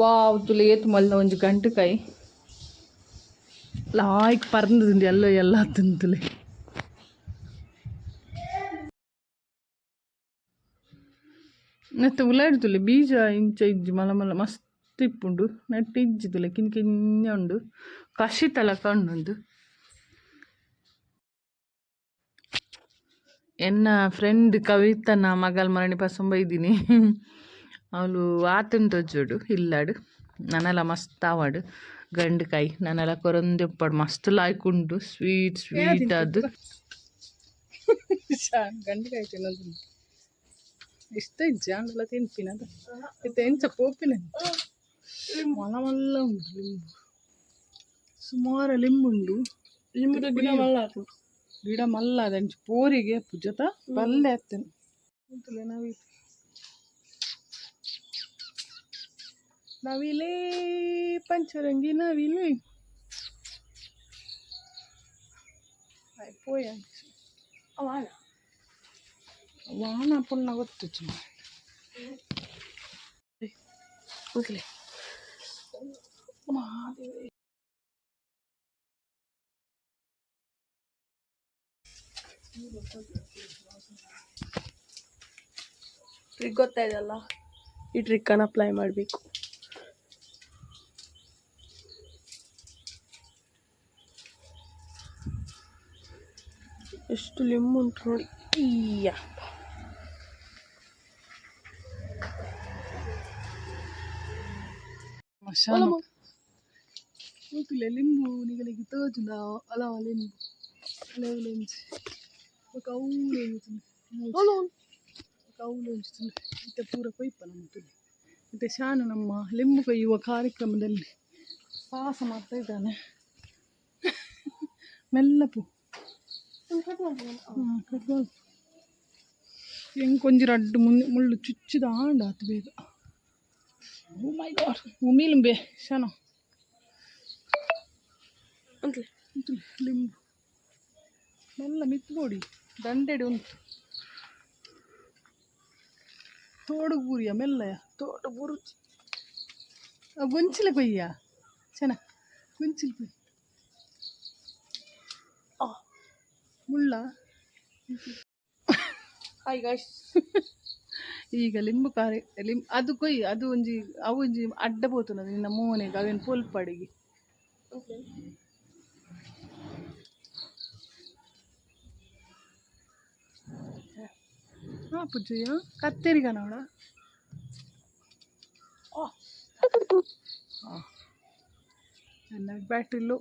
Wow ತುಲೆ ಏತ್ ಮಲ್ಲ ಒಂಜಿ ಗಂಟುಕಾಯಿ ಲಾಯ್ಕ್ ಪರ್ಂದುಂಡು ಎಲ್ಲೋ ಎಲ್ಲ ತಿಂತುಲೆ ನೆತ್ತ ಉಲಾಡ್ತುಲೆ ಬೀಜ ಇಂಚ ಇಜ್ಜಿ ಮಲ್ಲ ಮಲ್ಲ ಮಸ್ತ್ ಇಪ್ಪುಂಡು ನೆಟ್ಟ ಇಜ್ಜಿತುಲೆ ಕಿಂಜ ಉಂಡು ಕಷಿ ತಲಕ ಉಂಡು ಎನ್ನ ಫ್ರೆಂಡ್ ಕವಿತನ ಮಗಲ್ ಮರಣಿ ಪಸಂಬ ಇದ್ದೀನಿ ಅವಳು ಆತುಂಟು ಜೋಡು ಇಲ್ಲಾಡು ನನ್ನೆಲ್ಲ ಮಸ್ತ್ ಆವಾಡು ಗಂಡುಕಾಯಿ ನನ್ನೆಲ್ಲ ಕೊರೊಂದು ಉಪ್ಪಾಡು ಮಸ್ತ್ ಲಾಯ್ಕ್ ಉಂಟು ಸ್ವೀಟ್ ಅದು ಗಂಡುಕಾಯಿ ತಿನ್ನೋದು ಇಷ್ಟ ಜಾಂಡಲ ತಿನ್ಪಿನದು ಇತ್ತ ಎಂಚ ಪೋಪಿನ ಮಲ ಮಲ್ಲ ಉಂಟು ಲಿಂಬು ಸುಮಾರು ಲಿಂಬುಂಡು ಲಿಂಬುದ ಗಿಡ ಮಲ್ಲ ಗಿಡ ಮಲ್ಲ ಅದಂಚು ಪೋರಿಗೆ ಪುಜತ ಬಲ್ಲೆ ಆಗ್ತೇನೆ ಅಂತಲೇ ನವಿಲೇ ಪಂಚರಂಗಿ ನವಿಲೇ ಪೋಯ ವಾಣ ಪುಣ್ಣ ಗೊತ್ತು ಟ್ರಿಕ್ ಗೊತ್ತಾಯ್ತಲ್ಲ, ಈ ಟ್ರಿಕ್ಕನ್ನು ಅಪ್ಲೈ ಮಾಡಬೇಕು. ಎಷ್ಟು ಲಿಂಬು ಉಂಟು ನೋಡಿ. ಈಯ ಲಿಂಬು ನಿಗಳಿಗೆ ತೋಜುಂಡ ಅಲವ ಲಿಂಬು ಅಲೆಂಚಿ ಕೌಲೆಂಚಿ ಮತ್ತೆ ಪೂರ ಕೊಯ್ಪ ನಮ್ಮ ತುಳಿ ಮತ್ತೆ ಶಾನು ನಮ್ಮ ಲಿಂಬು ಕೊಯ್ಯುವ ಕಾರ್ಯಕ್ರಮದಲ್ಲಿ ಸಾಹಸ ಮಾಡ್ತಾ ಇದ್ದಾನೆ. ಮೆಲ್ಲಪು ಹೆಂಗೆ ಕೊಂಚ ರಡ್ಡು ಮುಳ್ಳು ಚುಚ್ಚಿದ ಆಂಡಾತು ಬೇಗ. ಓ ಮೈ ಗಾಡ್ ಉಮೀಲುಂಬೆ ಶಾನ ಲಿಂಬು ಮೆಲ್ಲ ಮಿತ್ಬೋಡಿ ದಂಡೆಡೆ ಉಂಟು ತೋಡು ಪೂರಿಯ ಮೆಲ್ಲಯ ತೋಟ ಪೂರು ಗೊಂಚಿಲ ಕೊಯ್ಯ ಚೆನ್ನ ಗೊಂಚಿಲ ಕೊಯ್ಯ ಮುಳ್ಳ ಈಗ ಲಿಂಬು ಕಾರಿ ಅದು ಕೊಯ್ಯಿ ಅದು ಒಂಜಿ ಅವು ಒಂಜಿ ಅಡ್ಡ ಪೋತುನ ನಿನ್ನ ಮೋನೆಗೆ ಅವೇನು ಪೋಲ್ಪಾಡಿಗೆ ಪೂಜೆಯ ಕತ್ತೇರಿಗ ನೋಡ ನನ್ನ ಬ್ಯಾಟ್ರಿಲು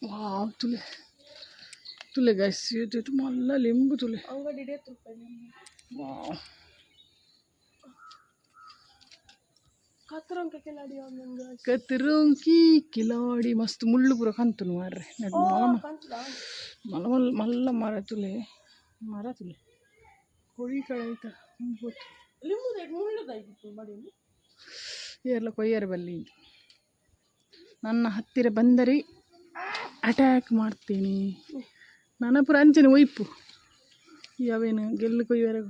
ವಾವ್ ತುಲೆ ತುಲೆ ಗೈಸ್ ಇದು ಮಲ್ಲ ಲಿಂಬು ತುಲೆ ವಾವ್ ಕತ್ತರಂಕಿ ಕಿಲಾಡಿ ಮಸ್ತ್ ಮುಳ್ಳು ಪೂರ ಕಂತುನು ಮಾರ್ರೆ ಮಲ್ಲ ಮಲ್ಲ ಮರ ತುಲೆ ಕೊಳಿ ಕಳಾಯ್ತ ಎಲ್ಲ ಕೊಯ್ಯರ ಬಲ್ಲಿ ನನ್ನ ಹತ್ತಿರ ಬಂದರೆ ಅಟ್ಯಾಕ್ ಮಾಡ್ತೀನಿ. ನನ್ನ ಪುರ ಅಂಚನೆ ಒಯ್ಪು ಯಾವೇನು ಗೆಲ್ಲು ಕೊಯ್ಯವರೆಗೆ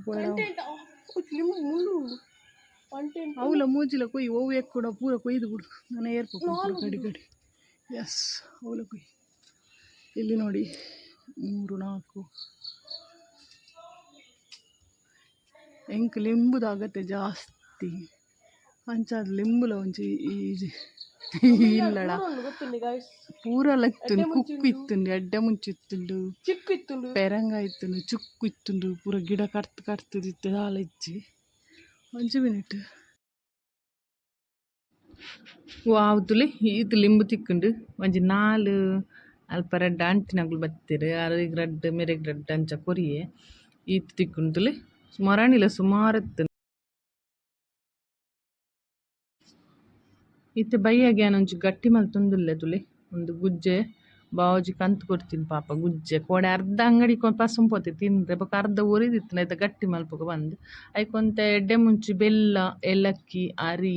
ಅವಳ ಮೂಜಿಲ ಕೊಯ್ಯಿ ಓವ್ಯಕ್ಕೆ ಕೂಡ ಪೂರ ಕೊಯ್ದು ಬಿಡು. ನಾನು ಏರ್ಪು ಗಡಿ ಗಡಿ ಎಸ್ ಅವಳ ಕೊಯ್ಯಿ. ಇಲ್ಲಿ ನೋಡಿ 3 4 ಎಂಕ್ ಲಿಂಬುದ ಅಗತ್ಯ ಜಾಸ್ತಿ ಅಂಚಾದ ಲಿಂಬುಲ ಒಂಚಿ ಇಲ್ಲಡ ಪೂರ ಲಕ್ತುಂಡು ಕುಕ್ಕು ಇತ್ತುಂಡು ಎಡ್ಡೆ ಮುಂಚೆ ಇತ್ತುಂಡು ಚಿಕ್ಕು ಇತ್ತುಂಡು ಪೆರಂಗ ಇತ್ತುಂಡು ಚುಕ್ಕು ಇತ್ತುಂಡು ಪೂರ ಗಿಡ ಕರ್ತಿತ್ತು ಹಾಲ ಇಚ್ಚಿ 5 ಮಿನಿಟ್ ವಾವ್ದುಲಿ ಇದು ಲಿಂಬು ತಿಕ್ಕುಂಡು ಒಂಜಿ 4 ಅಲ್ಪ ರಡ್ಡು ಅಂಟಿನಗಳು ಬತ್ತಿರು ಅರಿಗೆ ರಡ್ಡು ಮೆರೆಗ್ ರಡ್ಡು ಅಂಚ ಕೊರಿಯೆ ಈತ್ ತಿಕ್ಕುಂಡುಲಿ ಮರಣಿಲ ಸುಮಾರು ಇತ್ತು. ಇತ್ತೆ ಬೈಯಾಗೆ ಒಂಚು ಗಟ್ಟಿ ಮಲ್ತೊಂದುಲ್ಲೆ ತುಲೆ ಒಂದು ಗುಜ್ಜೆ ಬಾವಜಿ ಕಂತು ಕೊಡ್ತೀನಿ ಪಾಪ ಗುಜ್ಜೆ ಕೋಡೆ ಅರ್ಧ ಅಂಗಡಿ ಪಸಂಪೋತೆ ತಿಂದ್ರೆ ಬೊಕ ಅರ್ಧ ಒರಿದಿತ್ತು ಆಯ್ತು ಗಟ್ಟಿ ಮಲ್ಪಗ ಬಂದು ಐಕೊಂತ ಎಡ್ಡೆ ಮುಂಚಿ ಬೆಲ್ಲ ಏಲಕ್ಕಿ ಅರಿ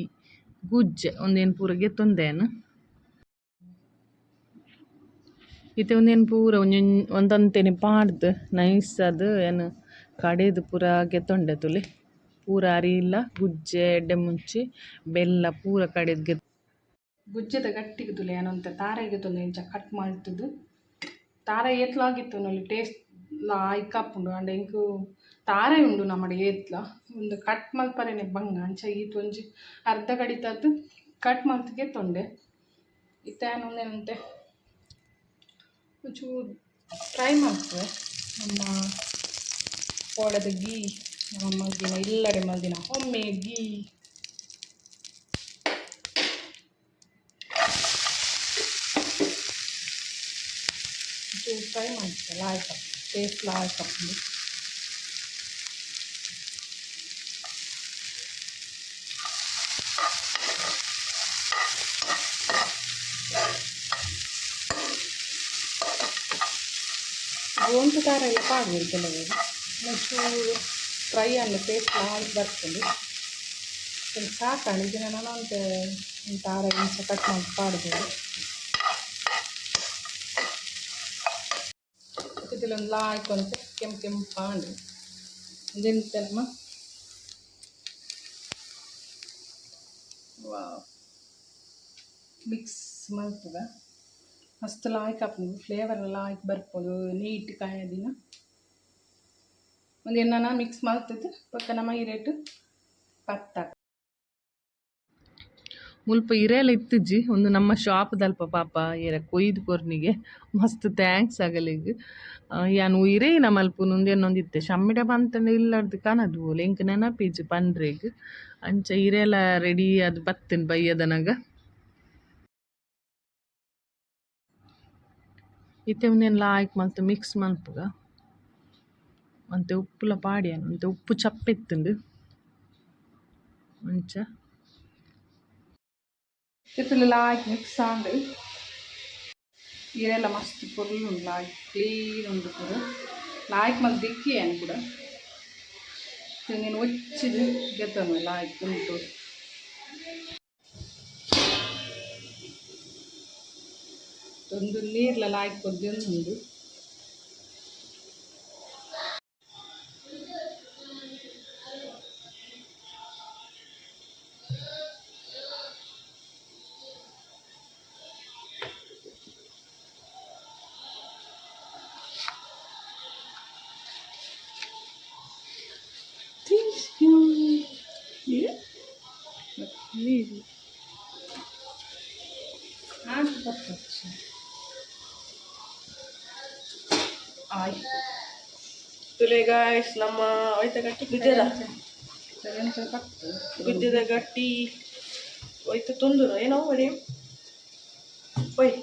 ಗುಜ್ಜೆ ಒಂದೇನು ಪೂರ ಗೆತ್ತೊಂದೇನು ಇತ್ತೆ ಒಂದೇನು ಪೂರ ಒಂದಂತೇನೆ ಪಾಡ್ದು ನೈಸ್ ಅದು ಏನು ಕಡೆದು ಪೂರ ಗೆತ್ತೊಂಡೆ ತುಲೆ ಪೂರ ಅರಿಯಿಲ್ಲ ಗುಜ್ಜೆ ಎಡ್ಡೆ ಮುಂಚಿ ಬೆಲ್ಲ ಪೂರ ಕಡೆದ್ಗೆ ಗುಜ್ಜೆದ ಗಟ್ಟಿಗೆ ತುಲೆ ಏನಂತ ತಾರೆಗೆ ತೊಂದು ಇಂಚ ಕಟ್ ಮಾಡ್ತದ್ದು ತಾರ ಏತ್ಲಾಗಿತ್ತು ನಲ್ಲಿ ಟೇಸ್ಟ್ ಆಯ್ಕಾಪುಂಡು ಅಂಡ ಇಂಕು ತಾರೆ ಉಂಡು ನಮ್ಮಡೆ ಏತ್ಲ ಒಂದು ಕಟ್ ಮಲ್ಪರೇನೆ ಬಂಗ ಅಂಚ ಈತು ಒಂಜಿ ಅರ್ಧ ಕಡಿತದ್ದು ಕಟ್ ಮಲ್ತಿಗೆ ತೊಂಡೆ ಇತ್ತೇನೊಂದೇನಂತೆ ಒಂಚೂರು ಫ್ರೈ ಮಾಡ್ತೇವೆ ನಮ್ಮ ಕೋಳದ ಗೀ ನಮ್ಮ ಮಲ್ದಿನ ಇಲ್ಲಡೆ ಮಲ್ದಿನ ಒಮ್ಮೆ ಗೀ ಫ್ರೈ ಮಾಡ್ತೇವೆ ಲಾಯ್ಕಪ್ ಟೇಸ್ಟ್ ಲಾಯ್ಕಪ್ ಗೋಂಟು ಖಾರ ಎಲ್ಲ ಪಾಡ್ಬೋದು ಕೆಲವರು ಒಂಚೂರು ಫ್ರೈ ಅನ್ನು ಪೇಸ್ಟ್ ಮಾಡಿ ಬರ್ತದೆ ಸಾಕಾಣ ಇದನ್ನು ನಾನು ಅಂತ ತಾರ ಇಂಚ ಕಟ್ ಮಾಡಿ ಪಾಡ್ಬೋದು ಇದಲ್ಲೊಂದು ಲಾಯ್ಕೊಂತ ಕೆಂಪು ಪಾಂಡು ಇದೆಂತಮ್ಮ ವಾವ್ ಮಿಕ್ಸ್ ಮಾಡ್ತದ ಮಸ್ತ್ ಲಾಯ್ಕ್ ಹಾಕ್ಬೋದು ಫ್ಲೇವರ್ ಲಾಯ್ಕ್ ಬರ್ಬೋದು ನೀಟ್ ಕಾಯೋದಿನ ಒಂದು ಎಣ್ಣನ ಮಿಕ್ಸ್ ಮಾಡ್ತದೆ ಪಕ್ಕ ನಮ್ಮ ರೇಟು ಪತ್ತ ಮುಲ್ಪ ಇರೆಲ್ಲ ಇತ್ತಿಜ್ಜಿ ಒಂದು ನಮ್ಮ ಶಾಪ್ದಲ್ಪ ಪಾಪ ಏರ ಕೊಯ್ದು ಕೊರ್ನಿಗೆ ಮಸ್ತ್ ಥ್ಯಾಂಕ್ಸ್ ಆಗಲಿಗೆ ಯಾನು ಇರೇನ ಮಲ್ಪುನು ಒಂದೇನೊಂದಿತ್ತೆ ಶಮ್ಮಿಡ ಬಂತಂಡೆ ಇಲ್ಲಾರ್ದು ಕಾಣದು ಎಂಕ್ ನೆನಪಿಜ್ಜಿ ಪಂಡ್ರೆಗ್ ಅಂಚ ಇರೆಲ್ಲ ರೆಡಿ ಅದು ಬತ್ತೇನೆ ಬೈಯದನಗ ಇತ್ತೆ ಒಂದೇನು ಲಾಯ್ಕ್ ಮಲ್ತು ಮಿಕ್ಸ್ ಮಲ್ಪುಗ ಅಂತೆ ಉಪ್ಪುಲ ಪಾಡ್ಯಾನು ಅಂತೆ ಉಪ್ಪು ಚಪ್ಪೆತ್ತುಂಡು ಅಂಚ ಇತ್ತಲು ಲಾಯ್ಕ್ ಮಿಕ್ಸ್ ಆಂಡು ಇರೆಲ್ಲ ಮಸ್ತ್ ಪೊರ್ಲು ಉಂಡು ಲಾಯ್ಕ್ ಕ್ಲೀನ್ ಉಂಡು ಪೂರ ಲಾಯ್ಕ್ ಮಲ್ತು ದಿಕ್ಕಿಯೇನು ಕೂಡ ನೀನು ಒಚ್ಚಿದು ಗೆತ್ತನು ಲಾಯ್ಕ್ ಉಂಟು ಒಂದು ನೀರ್ಲ ಲಾಯ್ಕ್ ಕೊದ್ದೊಂದು ತುಲೆ ಗಾಯ್ಸ್ ನಮ್ಮ ಒಯ್ತ ಗಟ್ಟಿ ಗುಜ್ಜದ ಗುಜ್ಜದ ಗಟ್ಟಿ ಒಯ್ತ ತೊಂದರು ಏನೋ ಬರೀ ಒಯ್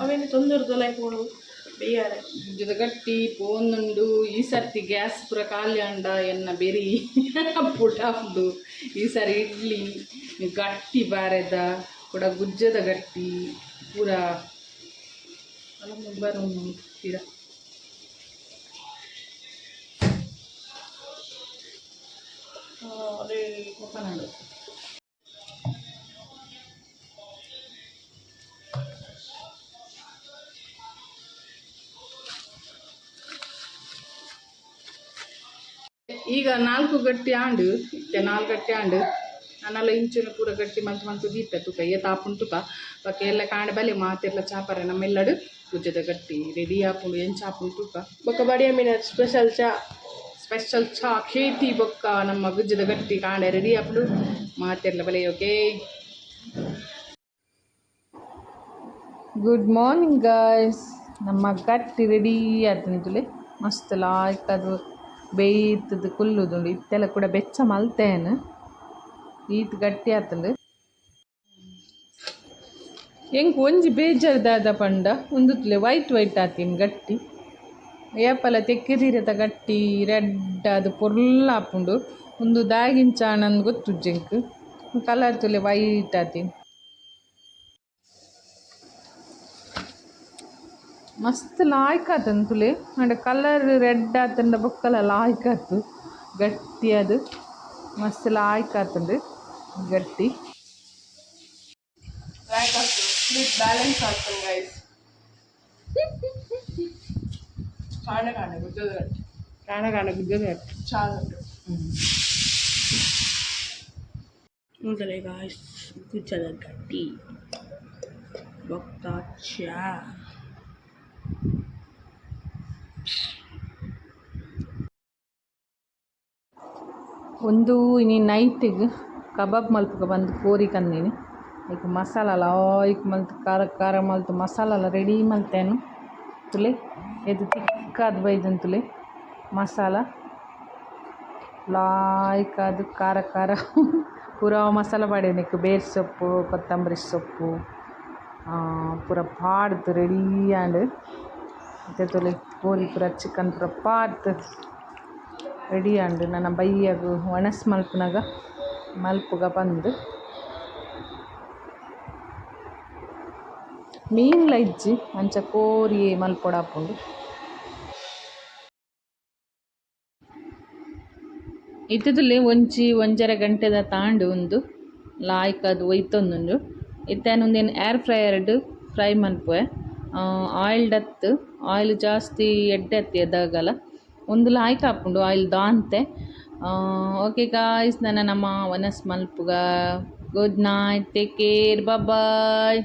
ಅವೇನು ತೊಂದರದಲ್ಲ ಪೋಡು ಬೇಯಾರೆ ಗುಜ್ಜದ ಗಟ್ಟಿ ಪೋನುಂಡು ಈ ಸರ್ತಿ ಗ್ಯಾಸ್ ಪೂರ ಖಾಲಿ ಅಂಡ ಎನ್ನ ಬೆರಿ ಪುಟ ಉಂಡು ಈ ಸರಿ ಇಡ್ಲಿ ಗಟ್ಟಿ ಬಾರೆದ ಕೂಡ ಗುಜ್ಜದ ಗಟ್ಟಿ ಪೂರ ಬರೋ ತೀರ ಅದೇ ಓಪನ್ ಆಡು ಈಗ 4 ಗಟ್ಟಿ ಆಂಡು ಇತ್ತೆ 4 ಗಟ್ಟಿ ಆಂಡು ನಾನೆಲ್ಲ ಇಂಚಿನ ಪೂರ ಗಟ್ಟಿ ಮಂತು ದೀಪ ತುಕ ತಾಪುಂಡು ತುಕ ಬಕ್ಕೆ ಎಲ್ಲ ಕಾಂಡೆ ಬಲೆ ಮಾತೆಲ್ಲ ಚಾಪರೆ ನಮ್ಮೆಲ್ಲಡು ಗುಜ್ಜದ ಗಟ್ಟಿ ರೆಡಿ ಆಪುಂಡು ಏನು ಚಾಪುಂಡು ತುಕ ಬೊಕ್ಕ ಬಡಿಯ ಮೀನ ಸ್ಪೆಷಲ್ ಚಾ ಖೇತಿ ಬೊಕ್ಕ ನಮ್ಮ ಗುಜ್ಜದ ಗಟ್ಟಿ ಕಾಂಡೆ ರೆಡಿ ಆಪುಂಡು ಮಾತೆಲ್ಲ ಬಲೆ ಓಕೆ ಗುಡ್ ಮಾರ್ನಿಂಗ್ ಗಾಯ್ಸ್ ನಮ್ಮ ಗಟ್ಟಿ ರೆಡಿ ಆತನಿತುಲೆ ಮಸ್ತ್ ಲಾಯ್ಕ್ ಅದು ಬೇಯ್ತದ ಕುಲ್ಲುದುಂಡು ಇತ್ತೆಲ್ಲ ಕೂಡ ಬೆಚ್ಚ ಮಲ್ತೇನು ಈತ್ ಗಟ್ಟಿ ಆತಂಡು ಹೆಂಗೆ ಒಂಜಿ ಬೇಜಾರ್ದಾದ ಪಂಡ ಉಂದುತ್ಲೆ ವೈಟ್ ಆತೀನಿ ಗಟ್ಟಿ ಏಪಲ ತೆಕ್ಕಿರೀರತ ಗಟ್ಟಿ ರೆಡ್ ಅದು ಪೊರ್ಲಾಪುಂಡು ಒಂದು ದಾಗಿಂಚಾಣಂದು ಗೊತ್ತುಜ್ಜೆಂಕ್ ಕಲರ್ ತುಲೆ ವೈಟ್ ಆತೀನಿ ಮಸ್ತ್ ಲಾಯ್ಕ್ ಆತನ್ ತುಲೆ ಅಂಡ್ ಕಲರ್ ರೆಡ್ ಆತಂಡ ಬೊಕ್ಕಲ ಲಾಯ್ಕ್ ಆತು ಗಟ್ಟಿ ಅದು ಮಸ್ತ್ ಲಾಯ್ಕ್ ಆತಂಡು ಗಟ್ಟಿ ಬ್ಯಾಲೆನ್ಸ್ ಆಗ್ತದೆ ಗೈಸ್ ಕಾಣ ಗುಜ್ಜದ ಗಟ್ಟಿ ಕಾಣ ಗುಜ್ಜದ ಗಟ್ಟಿ ಚಾಲು ನೋಡ್ತಾರೆ ಗಾಯ್ಸ್ ಗುಜ್ಜದ ಗಟ್ಟಿ ಚಾ ಒಂದು ಇನ್ನಿ ನೈಟಿಗೆ ಕಬಾಬ್ ಮಲ್ಪಗೆ ಬಂದು ಕೋರಿ ಕಂದೀನಿ ಈಗ ಮಸಾಲ ಲಾಯ್ಕ್ ಮಲ್ತು ಖಾರ ಖಾರ ಮಲ್ತು ಮಸಾಲ ರೆಡಿ ಮಲ್ತೇನು ತುಲೆ ಇದು ತಿಕ್ಕಾದ ಬೈದಂತುಲೆ ಮಸಾಲ ಲಾಯ್ಕ್ ಅದು ಖಾರ ಖಾರ ಪೂರ ಮಸಾಲ ಬಾಡೇನಿಕ್ಕು ಬೇರ್ ಸೊಪ್ಪು ಕೊತ್ತಂಬರಿ ಸೊಪ್ಪು ಪೂರ ಪಾಡ್ದು ರೆಡಿ ಆಂಡ್ ಮತ್ತೆ ತುಲೆ ಕೋರಿ ಪೂರ ಚಿಕನ್ ಪೂರ ಪಾಡ್ದು ರೆಡಿ ಆಂಡ್ ನನ್ನ ಬೈಯಾಗ ಒಣಸ್ ಮಲ್ಪನಾಗ ಮಲ್ಪುಗ ಬಂದು ಮೀನ್ಲ ಇಜ್ಜಿ ಅಂಚ ಕೋರಿ ಮಲ್ಪೊಡಾಪುಂಡು ಇತ್ತದಲ್ಲಿ ಒಂಜರ ಗಂಟೆದ ತಾಂಡು ಒಂದು ಲಾಯ್ಕ್ ಅದು ಒಯ್ತೊಂದುಂಡು ಇತ್ತೇನೊಂದೇನು ಏರ್ ಫ್ರೈಯರ್ಡ್ ಫ್ರೈ ಮಲ್ಪುವೆ ಆಯಿಲ್ ಡತ್ತು ಆಯಿಲ್ ಜಾಸ್ತಿ ಎಡ್ಡೆ ಅತ್ತಿ ಎದಾಗಲ್ಲ ಒಂದು ಲಾಯ್ಕ್ ಹಾಪುಂಡು ಆಯಿಲ್ ದಾಂತೆ ಓಕೆ ಗಾಯ್ಸ್ ನನ್ನ ನಮ್ಮ ವನಸ್ ಮಲ್ಪುಗ ಗುಡ್ ನೈಟ್ ಟೇಕ್ ಕೇರ್ ಬಾಯ್